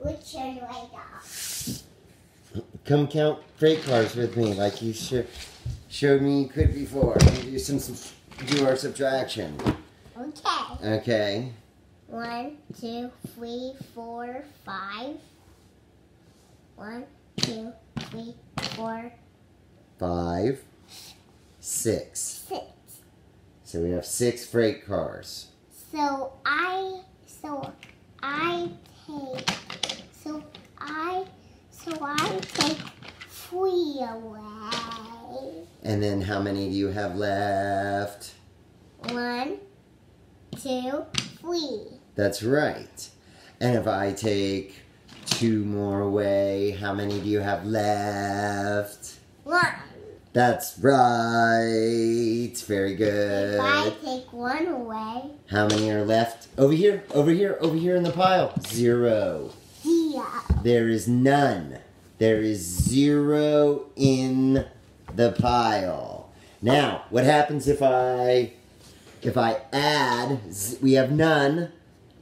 Which one do I got? Come count freight cars with me, like you showed me you could before. Do our subtraction. Okay. Okay. 1, 2, 3, 4, 5. 1, 2, 3, 4. 5, 6. 6. So we have 6 freight cars. So I take 3 away. And then how many do you have left? 1, 2, 3. That's right. And if I take 2 more away, how many do you have left? 1. That's right. Very good. If I take 1 away. How many are left? Over here in the pile. 0. Yeah. There is none. There is 0 in the pile. Now, what happens if I add? We have none.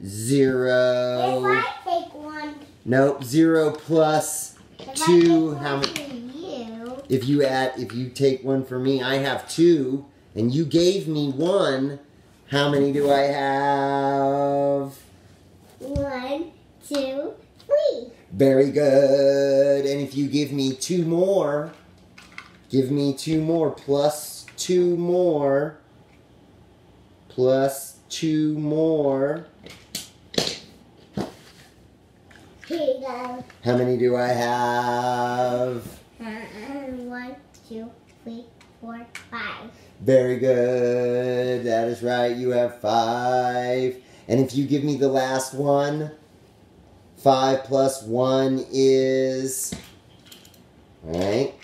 0. If I take 1. Nope. 0 plus 2. How many? If you take 1 for me, I have 2, and you gave me 1. How many do I have? 1, 2, 3. Very good. And if you give me 2 more, plus 2 more, plus 2 more. Here you go. How many do I have? 1, 2, 3, 4, 5. Very good. That is right. You have 5. And if you give me the last one, 5 plus 1 is... All right.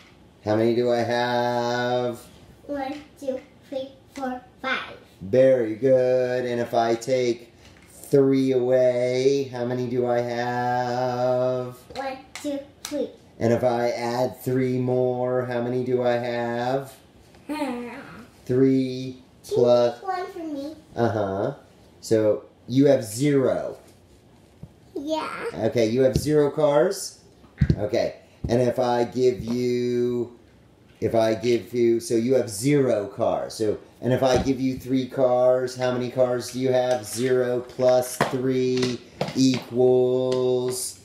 How many do I have? 1, 2, 3, 4, 5. Very good. And if I take 3 away, how many do I have? 1, 2, 3. And if I add 3 more, how many do I have? 3 plus... 1 for me. Uh-huh. So you have 0. Yeah. Okay, you have 0 cars? Okay. And if I give you, so you have 0 cars. And if I give you 3 cars, how many cars do you have? 0 plus 3 equals...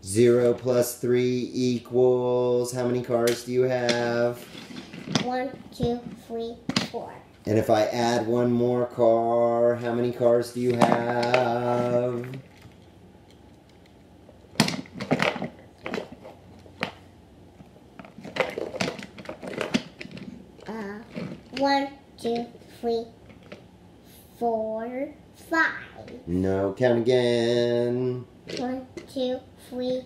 0 plus 3 equals... How many cars do you have? 1, 2, 3, 4. And if I add 1 more car, how many cars do you have? 1, 2, 3, 4, 5. No, count again. 1, 2, 3,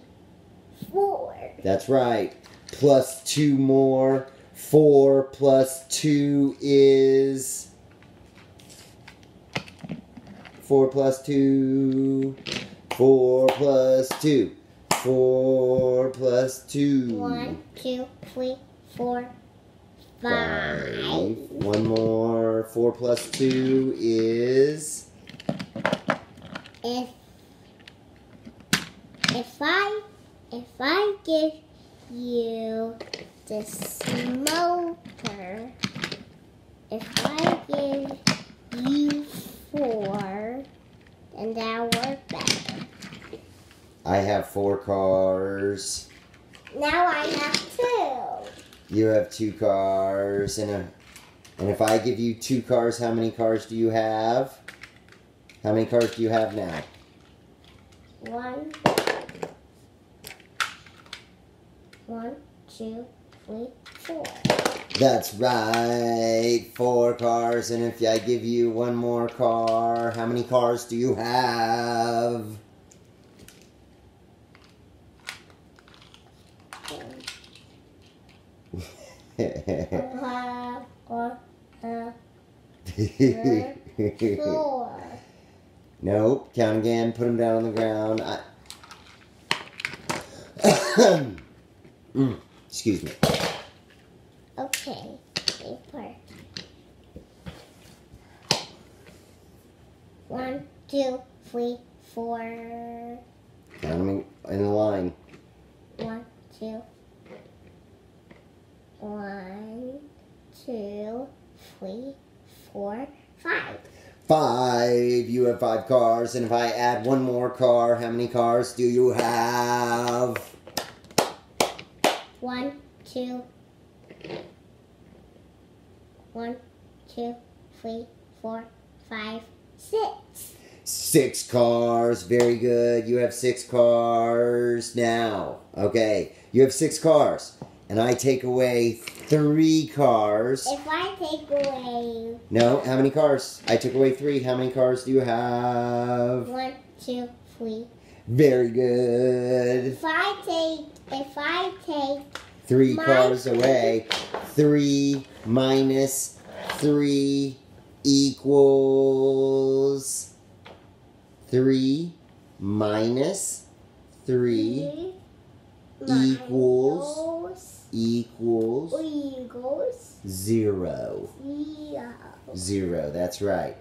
4. That's right. Plus 2 more. 4 plus 2 is... 4 plus 2. 4 plus 2. 4 plus 2. 1, 2, 3, 4, 5. 1 more. 4 plus 2 is... If I give you the smoker, if I give you 4, then that'll work better. I have 4 cars. Now I have 2. You have 2 cars. And if I give you 2 cars, how many cars do you have? How many cars do you have now? 1, 2, 3, 4. That's right. 4 cars. And if I give you 1 more car, how many cars do you have? Four. Nope. Count again. Put them down on the ground. Excuse me. Okay. Paper. 1, 2, 3, 4. Count them in a line. 1, 2. 1, 2, 3, 4, 5. 5. You have 5 cars. And if I add one more car, how many cars do you have? 1, 2. 1, 2, 3, 4, 5, 6. 6 cars. Very good. You have 6 cars now. Okay. You have 6 cars. And I take away 3 cars. If I take away... No, how many cars? I took away 3. How many cars do you have? 1, 2, 3. Very good. If I take 3 cars away. 3 minus 3 equals 3 minus 3 equals 0. 0, that's right.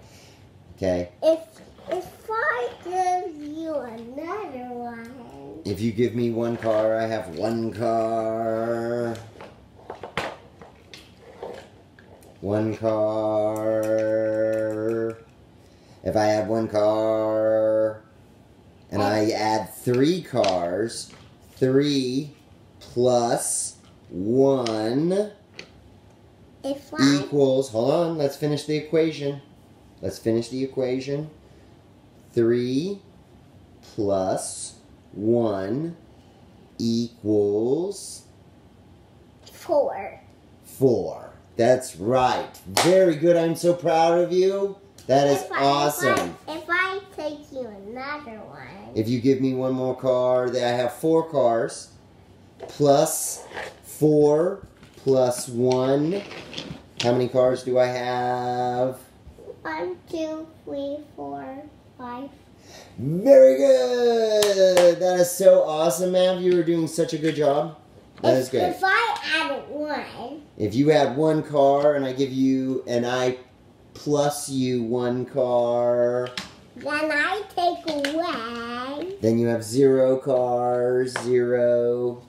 Okay. If I give you another one. If you give me 1 car, I have 1 car. 1 car. If I have 1 car and I add 3 cars, 3 plus 1 equals, hold on, let's finish the equation. 3 plus 1 equals 4. 4. That's right. Very good. I'm so proud of you. That is awesome. If I take you another one. If you give me 1 more car, then I have 4 cars. Plus 4 plus 1. How many cars do I have? 1, 2, 3, 4, 5. Very good. That is so awesome, Mav. You were doing such a good job. That is good. If I add 1. If you add 1 car and I give you, and I plus you 1 car. Then I take away. Then you have 0 cars. 0.